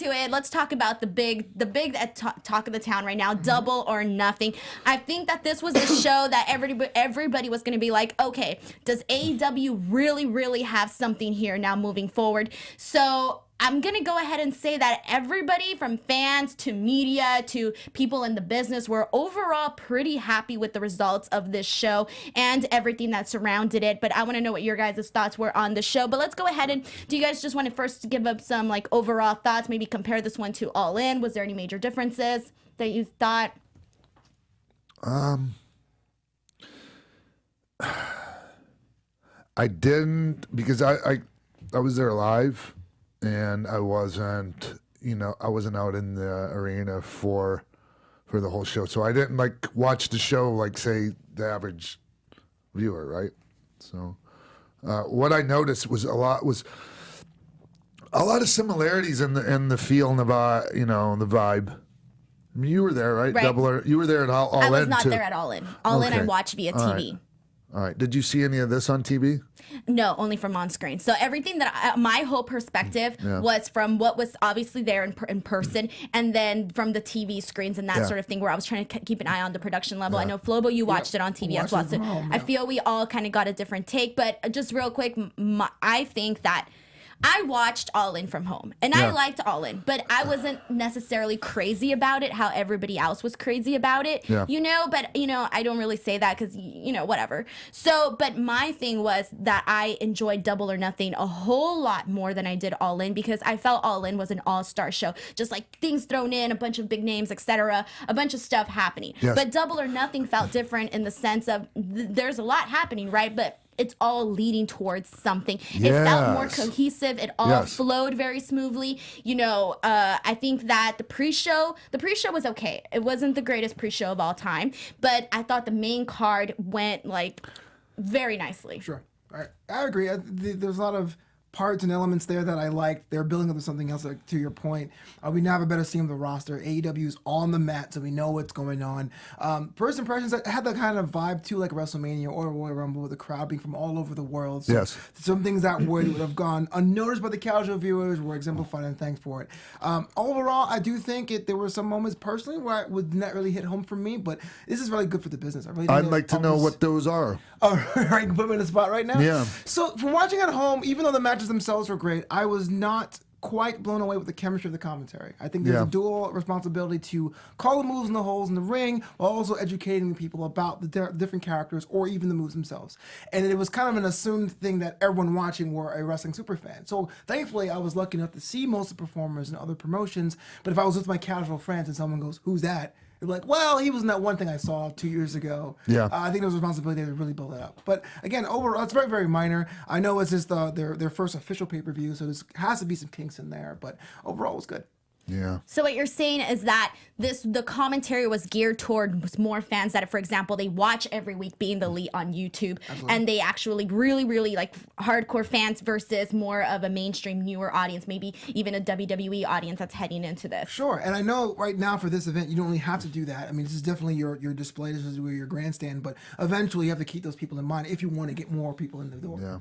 into it, let's talk about the big talk of the town right now, Double or Nothing. I think that this was a show that everybody was going to be like, okay, does AEW really have something here now moving forward? So I'm going to go ahead and say that everybody from fans to media to people in the business were overall pretty happy with the results of this show and everything that surrounded it. But I want to know what your guys' thoughts were on the show. But let's go ahead and do you guys just want to first give up some like overall thoughts, maybe compare this one to All In? Was there any major differences that you thought? I didn't, because I was there live. And I wasn't out in the arena for the whole show. So I didn't like watch the show like, say, the average viewer, right? So what I noticed was a lot of similarities in the feel and the vibe, the vibe. I mean, you were there, right? Right. You were there at All In. I was not too. there at All In. All In I watched via TV. All right. Did you see any of this on TV? No, only from on screen. So everything that my whole perspective was from what was obviously there in person, and then from the TV screens and that sort of thing, where I was trying to keep an eye on the production level. I know Flobo, you watched it on TV as well. So I feel we all kind of got a different take. But just real quick, I think that I watched All In from home, and I liked All In, but I wasn't necessarily crazy about it how everybody else was crazy about it, but, I don't really say that because, whatever. So, but my thing was that I enjoyed Double or Nothing a whole lot more than I did All In, because I felt All In was an all-star show, just like things thrown in, a bunch of big names, etc., a bunch of stuff happening. Yes. But Double or Nothing felt different in the sense of there's a lot happening, right? But it's all leading towards something. Yes. It felt more cohesive. It all flowed very smoothly. I think that the pre-show was okay. It wasn't the greatest pre-show of all time, but I thought the main card went like very nicely. Sure. I agree. There's a lot of parts and elements there that I liked. They're building up to something else, like, to your point. We now have a better scene of the roster. AEW's on the mat, so we know what's going on. First impressions, I had that kind of vibe too, like WrestleMania or Royal Rumble, with the crowd being from all over the world. So some things that would have gone unnoticed by the casual viewers were exemplified, and thanks for it. Overall, I do think there were some moments personally where it would not really hit home for me, but this is really good for the business. I'd like to know what those are. Oh, right, you can put me in the spot right now? Yeah. So, from watching at home, even though the matches themselves were great, I was not quite blown away with the chemistry of the commentary. I think there's a dual responsibility to call the moves and the holes in the ring, while also educating people about the different characters or even the moves themselves. And it was kind of an assumed thing that everyone watching were a wrestling superfan. So thankfully, I was lucky enough to see most of the performers in other promotions. But if I was with my casual friends and someone goes, "Who's that?" They're like, well, he was in that one thing I saw 2 years ago. Yeah. I think there was a responsibility to really build it up. But again, overall, it's very, very minor. I know it's just their first official pay-per-view, so there has to be some kinks in there. But overall, it was good. Yeah. So what you're saying is that the commentary was geared toward more fans that, for example, they watch every week Being the Elite on YouTube, and they actually really, really like hardcore fans versus more of a mainstream newer audience, maybe even a WWE audience that's heading into this. Sure. And I know right now for this event, you don't really have to do that. I mean, this is definitely your display. This is your grandstand. But eventually, you have to keep those people in mind if you want to get more people in the door. Yeah.